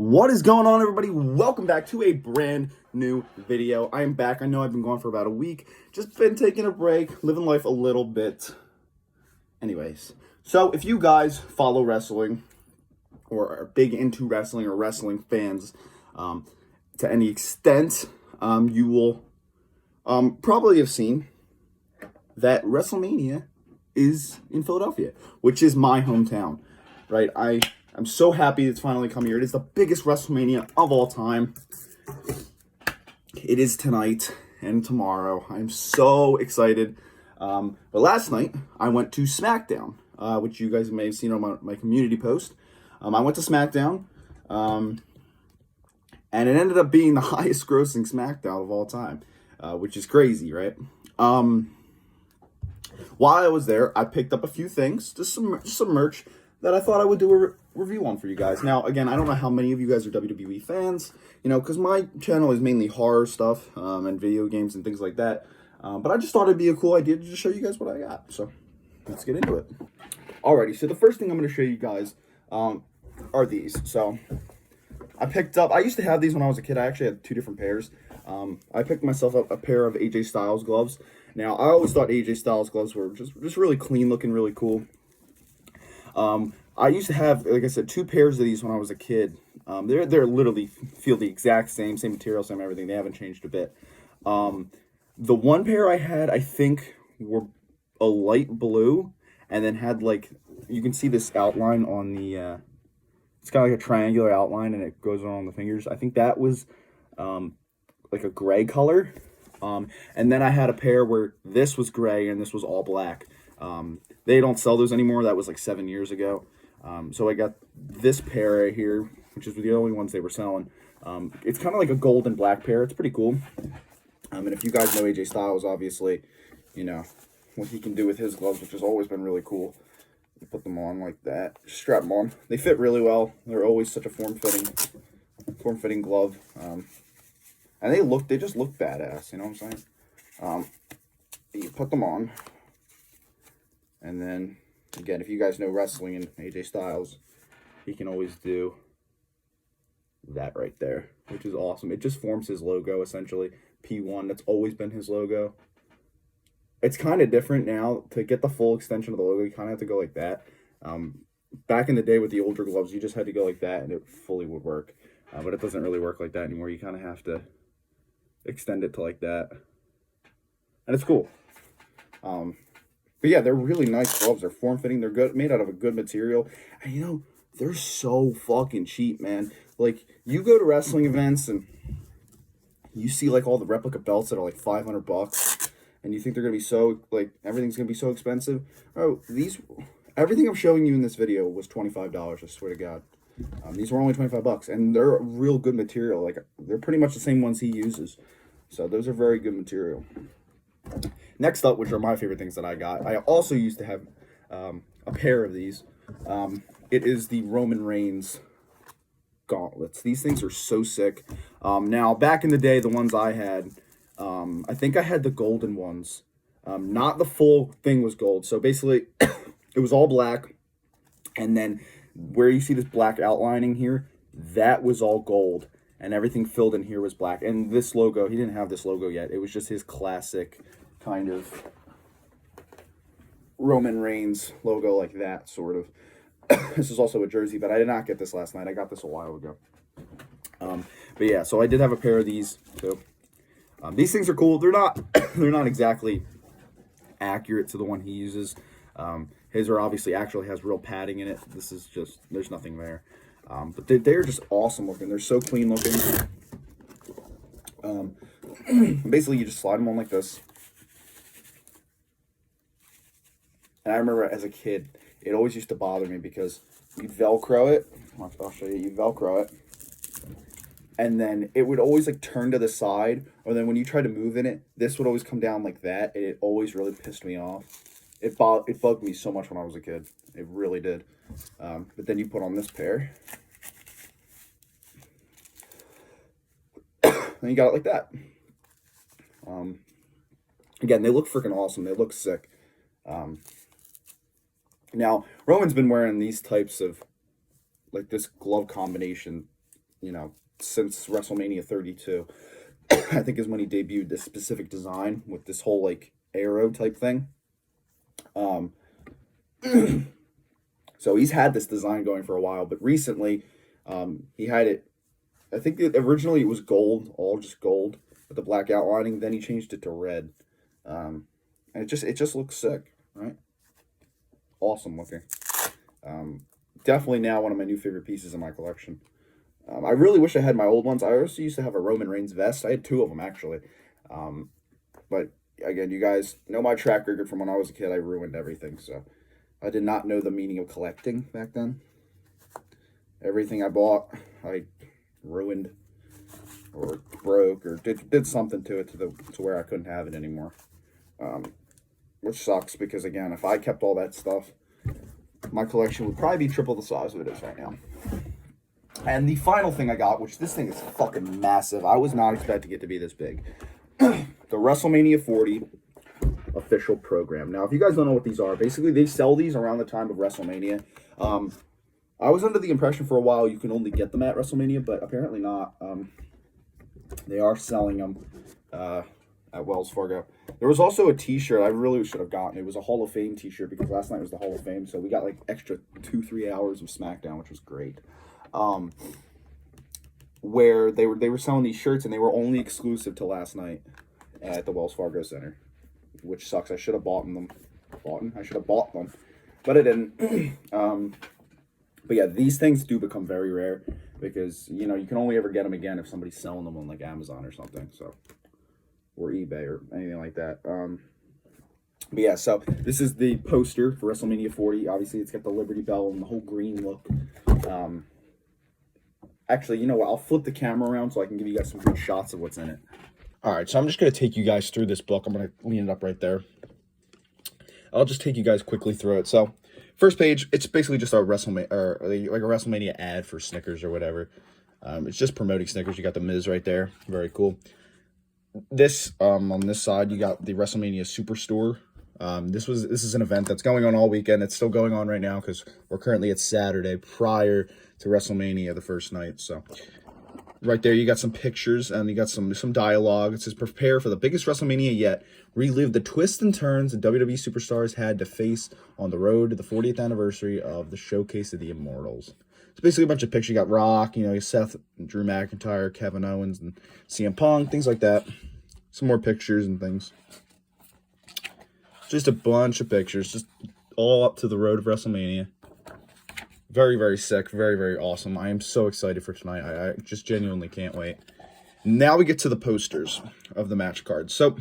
What is going on, everybody? Welcome back to a brand new video. I am back. I know I've been gone for about a week. Just been taking a break, living life a little bit. Anyways, so if you guys follow wrestling or are big into wrestling or wrestling fans to any extent, you will probably have seen that WrestleMania is in Philadelphia, which is my hometown, right? I'm so happy it's finally come here. It is the biggest WrestleMania of all time. It is tonight and tomorrow. I'm so excited. But last night, I went to SmackDown, which you guys may have seen on my community post. I went to SmackDown, and it ended up being the highest grossing SmackDown of all time, which is crazy, right? While I was there, I picked up a few things, just some merch that I thought I would do a review on for you guys. Now, again, I don't know how many of you guys are WWE fans, because my channel is mainly horror stuff and video games and things like that. But I just thought it'd be a cool idea to just show you guys what I got. So let's get into it. Alrighty, so the first thing I'm going to show you guys are these. So I used to have these when I was a kid. I actually had two different pairs. I picked myself up a pair of AJ Styles gloves. Now, I always thought AJ Styles gloves were just really clean looking, really cool. I used to have, like I said, two pairs of these when I was a kid. They're literally feel the exact same material, same everything. They haven't changed a bit. The one pair I had, I think, were a light blue, and then had you can see this outline on the, it's kind of like a triangular outline, and it goes on the fingers. I think that was like a gray color. And then I had a pair where this was gray and this was all black. They don't sell those anymore. That was like 7 years ago. So I got this pair right here, which is the only ones they were selling. It's kind of like a gold and black pair. It's pretty cool. And if you guys know AJ Styles, obviously, you know what he can do with his gloves, which has always been really cool. You put them on like that, strap them on. They fit really well. They're always such a form-fitting glove. And they just look badass, you know what I'm saying? You put them on. And then, again, if you guys know wrestling and AJ Styles, he can always do that right there, which is awesome. It just forms his logo, essentially. P1, that's always been his logo. It's kind of different now. To get the full extension of the logo, you kind of have to go like that. Back in the day with the older gloves, you just had to go like that, and it fully would work. But it doesn't really work like that anymore. You kind of have to extend it to like that. And it's cool. But yeah, they're really nice gloves. They're form-fitting. They're good, made out of a good material. And they're so fucking cheap, man. Like, you go to wrestling events and you see all the replica belts that are $500, and you think they're gonna be so everything's gonna be so expensive. Oh, everything I'm showing you in this video was $25. I swear to God. These were only $25, and they're a real good material. They're pretty much the same ones he uses. So those are very good material. Next up, which are my favorite things that I got, I also used to have a pair of these. It is the Roman Reigns gauntlets. These things are so sick. Now, back in the day, the ones I had, I think I had the golden ones. Not the full thing was gold. So basically, it was all black. And then where you see this black outlining here, that was all gold. And everything filled in here was black. And this logo, he didn't have this logo yet. It was just his classic kind of Roman Reigns logo like that, sort of. This is also a jersey, but I did not get this last night. I got this a while ago. But yeah, so I did have a pair of these. So these things are cool. They're not they're not exactly accurate to the one he uses. His obviously actually has real padding in it. This is just, there's nothing there. But they're just awesome looking. They're so clean looking. Basically, you just slide them on like this. And I remember as a kid, it always used to bother me because you Velcro it. I'll show you. You Velcro it. And then it would always turn to the side. Or then when you try to move in it, this would always come down like that. And it always really pissed me off. It bugged me so much when I was a kid. It really did. But then you put on this pair. And you got it like that. Again, they look freaking awesome. They look sick. Now, Roman's been wearing these types of, this glove combination you know, since WrestleMania 32. I think is when he debuted this specific design with this whole like arrow type thing. Um, so he's had this design going for a while, but recently, he had it. I think originally it was gold, all just gold with the black outlining. Then he changed it to red, and it just looks sick, right? Awesome looking. Definitely now one of my new favorite pieces in my collection. I really wish I had my old ones. I also used to have a Roman Reigns vest. I had two of them actually, but again, you guys know my track record from when I was a kid. I ruined everything, so I did not know the meaning of collecting back then. Everything I bought, I ruined or broke or did something to it to where I couldn't have it anymore. Which sucks because again, if I kept all that stuff, my collection would probably be triple the size of it is right now. And the final thing I got, which this thing is fucking massive. I was not expecting it to be this big. The WrestleMania 40 official program. Now, if you guys don't know what these are, basically they sell these around the time of WrestleMania. I was under the impression for a while you can only get them at WrestleMania, but apparently not. They are selling them at Wells Fargo. There was also a t-shirt I really should have gotten. It was a Hall of Fame t-shirt because last night was the Hall of Fame, so we got like extra 2-3 hours of SmackDown, which was great. Where they were selling these shirts and they were only exclusive to last night at the Wells Fargo Center, which sucks. I should have bought them. I should have bought them, but I didn't. But yeah, these things do become very rare because you know you can only ever get them again if somebody's selling them on like Amazon or something, so or eBay or anything like that. But yeah, so this is the poster for WrestleMania 40. Obviously, it's got the Liberty Bell and the whole green look. Actually, you know what? I'll flip the camera around so I can give you guys some good shots of what's in it. All right, so I'm just going to take you guys through this book. I'm going to lean it up right there. I'll just take you guys quickly through it. So, first page, it's basically just a WrestleMania, or like a WrestleMania ad for Snickers or whatever. It's just promoting Snickers. You got the Miz right there. Very cool. This, on this side, you got the WrestleMania Superstore. This is an event that's going on all weekend. It's still going on right now because we're currently at Saturday prior to WrestleMania the first night. So right there you got some pictures and you got some dialogue. It says prepare for the biggest WrestleMania yet. Relive the twists and turns the WWE superstars had to face on the road to the 40th anniversary of the Showcase of the Immortals. It's basically a bunch of pictures. You got Rock, you know, Seth, Drew McIntyre, Kevin Owens, and CM Punk, things like that. Some more pictures and things. Just a bunch of pictures, just all up to the road of WrestleMania. Very, very sick. Very, very awesome. I am so excited for tonight. I just genuinely can't wait. Now we get to the posters of the match cards. So,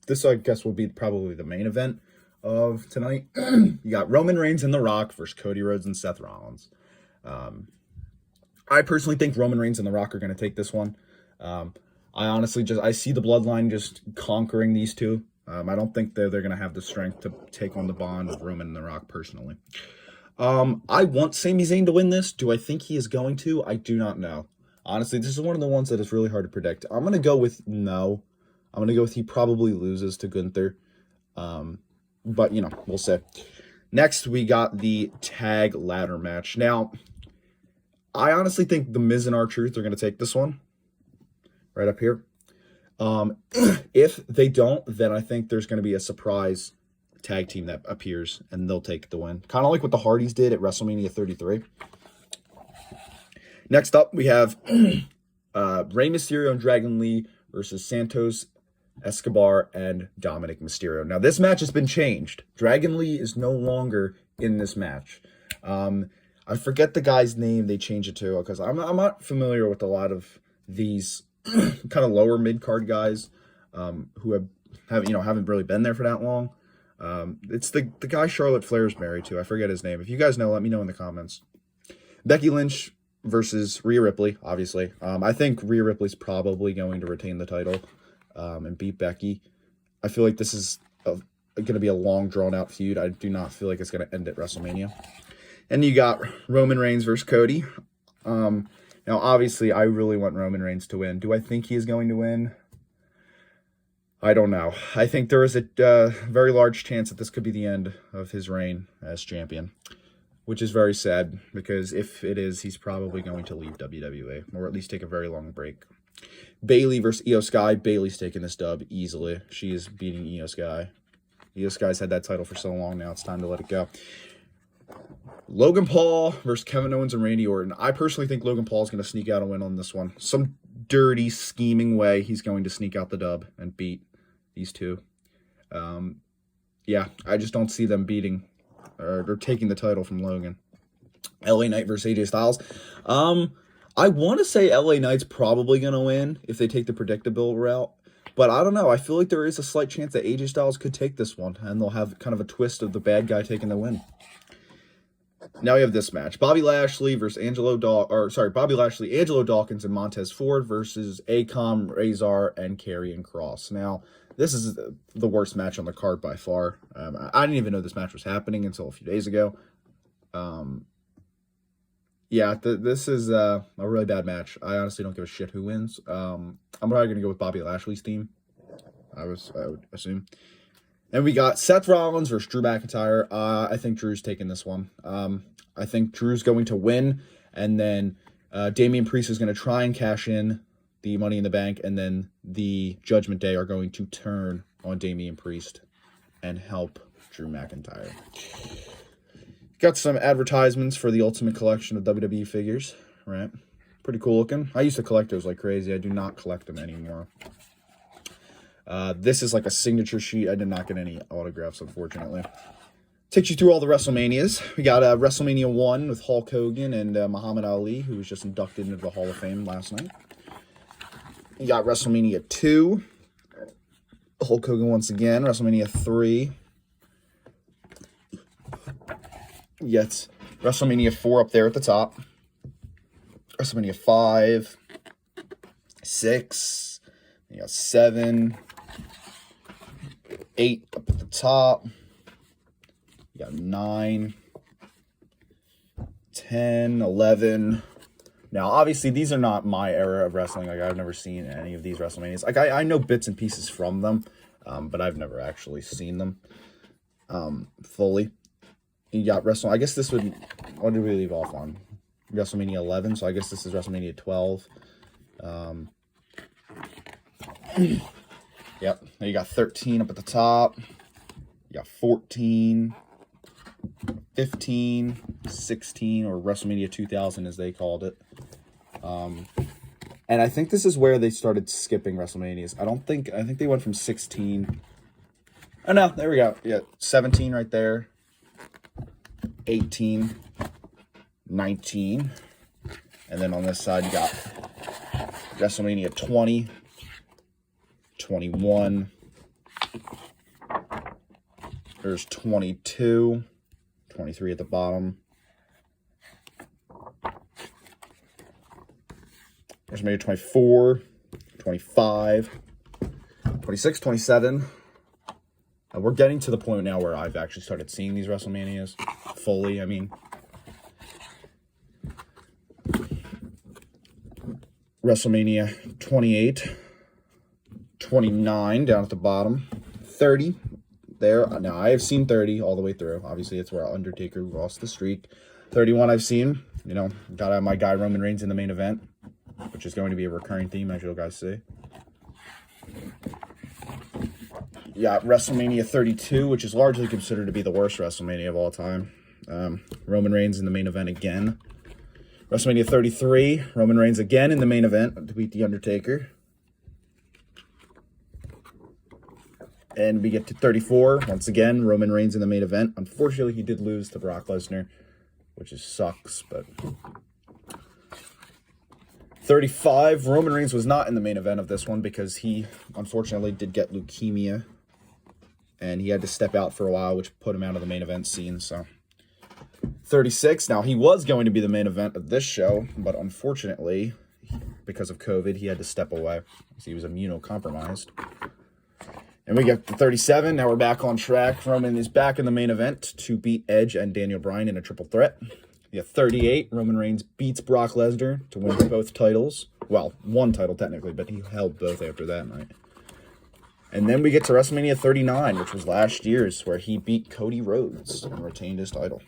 this, I guess, will be probably the main event of tonight. You got Roman Reigns and The Rock versus Cody Rhodes and Seth Rollins. I personally think Roman Reigns and The Rock are going to take this one. I honestly I see the bloodline just conquering these two. I don't think they're going to have the strength to take on the bond of Roman and The Rock personally. I want Sami Zayn to win this. Do I think he is going to? I do not know. Honestly, this is one of the ones that is really hard to predict. I'm going to go with no. I'm going to go with he probably loses to Gunther. But, you know, we'll see. Next, we got the tag ladder match. Now, I honestly think The Miz and R-Truth are going to take this one. Right up here. If they don't, then I think there's going to be a surprise tag team that appears and they'll take the win. Kind of like what the Hardys did at WrestleMania 33. Next up, we have Rey Mysterio and Dragon Lee versus Santos Escobar and Dominic Mysterio. Now, this match has been changed. Dragon Lee is no longer in this match. I forget the guy's name they changed it to because I'm not familiar with a lot of these kind of lower mid-card guys who haven't really been there for that long. It's the guy Charlotte Flair's married to. I forget his name. If you guys know, let me know in the comments. Becky Lynch versus Rhea Ripley, obviously. I think Rhea Ripley's probably going to retain the title and beat Becky. I feel like this is going to be a long, drawn-out feud. I do not feel like it's going to end at WrestleMania. And you got Roman Reigns versus Cody. Now, obviously, I really want Roman Reigns to win. Do I think he is going to win? I don't know. I think there is a very large chance that this could be the end of his reign as champion. which is very sad because if it is, he's probably going to leave WWE or at least take a very long break. Bayley versus Io Sky. Bayley's taking this dub easily. She is beating Io Sky. Io Sky's had that title for so long now. It's time to let it go. Logan Paul versus Kevin Owens and Randy Orton. I personally think Logan Paul is going to sneak out a win on this one. Some dirty, scheming way he's going to sneak out the dub and beat these two. Yeah, I just don't see them beating or taking the title from Logan. LA Knight versus AJ Styles. I want to say LA Knight's probably going to win if they take the predictable route. But I don't know. I feel like there is a slight chance that AJ Styles could take this one. And they'll have kind of a twist of the bad guy taking the win. Now we have this match. Bobby Lashley, Angelo Dawkins, and Montez Ford versus Akam, Razor, and Karrion Kross. Now, this is the worst match on the card by far. I didn't even know this match was happening until a few days ago. Yeah, this is a really bad match. I honestly don't give a shit who wins. I'm probably going to go with Bobby Lashley's team, I would assume. And we got Seth Rollins versus Drew McIntyre. I think Drew's taking this one. I think Drew's going to win, and then Damian Priest is going to try and cash in the Money in the Bank, and then the Judgment Day are going to turn on Damian Priest and help Drew McIntyre. Got some advertisements for the Ultimate Collection of WWE figures, right? Pretty cool looking. I used to collect those like crazy. I do not collect them anymore. This is like a signature sheet. I did not get any autographs, unfortunately. Takes you through all the WrestleManias. We got WrestleMania 1 with Hulk Hogan and Muhammad Ali, who was just inducted into the Hall of Fame last night. You got WrestleMania 2. Hulk Hogan once again. WrestleMania 3. Yes, WrestleMania 4 up there at the top. WrestleMania 5, 6, you got 7, 8 up at the top. You got 9, 10, 11. Now, obviously, these are not my era of wrestling. Like, I've never seen any of these WrestleManias. Like, I know bits and pieces from them, but I've never actually seen them fully. You got I guess this would, what did we leave off on? WrestleMania 11, so I guess this is WrestleMania 12. Yep, now you got 13 up at the top. You got 14, 15, 16, or WrestleMania 2000 as they called it. And I think this is where they started skipping WrestleManias. I think they went from 16. Oh no, there we go. Yeah, 17 right there. 18, 19, and then on this side you got WrestleMania 20, 21, there's 22, 23 at the bottom, WrestleMania 24, 25, 26, 27. We're getting to the point now where I've actually started seeing these WrestleManias fully. I mean, WrestleMania 28, 29 down at the bottom, 30 there. Now, I have seen 30 all the way through. Obviously, it's where Undertaker lost the streak. 31 I've seen. You know, got to have my guy Roman Reigns in the main event, which is going to be a recurring theme, as you guys see. You got WrestleMania 32, which is largely considered to be the worst WrestleMania of all time. Roman Reigns in the main event again. WrestleMania 33, Roman Reigns again in the main event to beat The Undertaker. And we get to 34, once again, Roman Reigns in the main event. Unfortunately, he did lose to Brock Lesnar, which sucks, but... 35, Roman Reigns was not in the main event of this one because he, unfortunately, did get leukemia. And he had to step out for a while, which put him out of the main event scene, so... 36, now he was going to be the main event of this show, but unfortunately, because of COVID, he had to step away. He was immunocompromised. And we get to 37, now we're back on track. Roman is back in the main event to beat Edge and Daniel Bryan in a triple threat. We have 38, Roman Reigns beats Brock Lesnar to win both titles. Well, one title technically, but he held both after that night. And then we get to WrestleMania 39, which was last year's, where he beat Cody Rhodes and retained his title.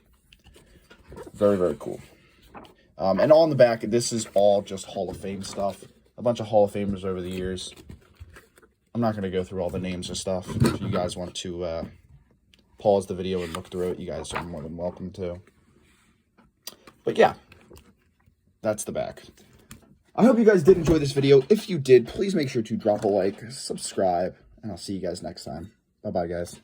Very, very cool. And on the back, this is all just Hall of Fame stuff. A bunch of Hall of Famers over the years. I'm not going to go through all the names of stuff. If you guys want to pause the video and look through it, you guys are more than welcome to. But yeah, that's the back. I hope you guys did enjoy this video. If you did, please make sure to drop a like, subscribe, and I'll see you guys next time. Bye-bye, guys.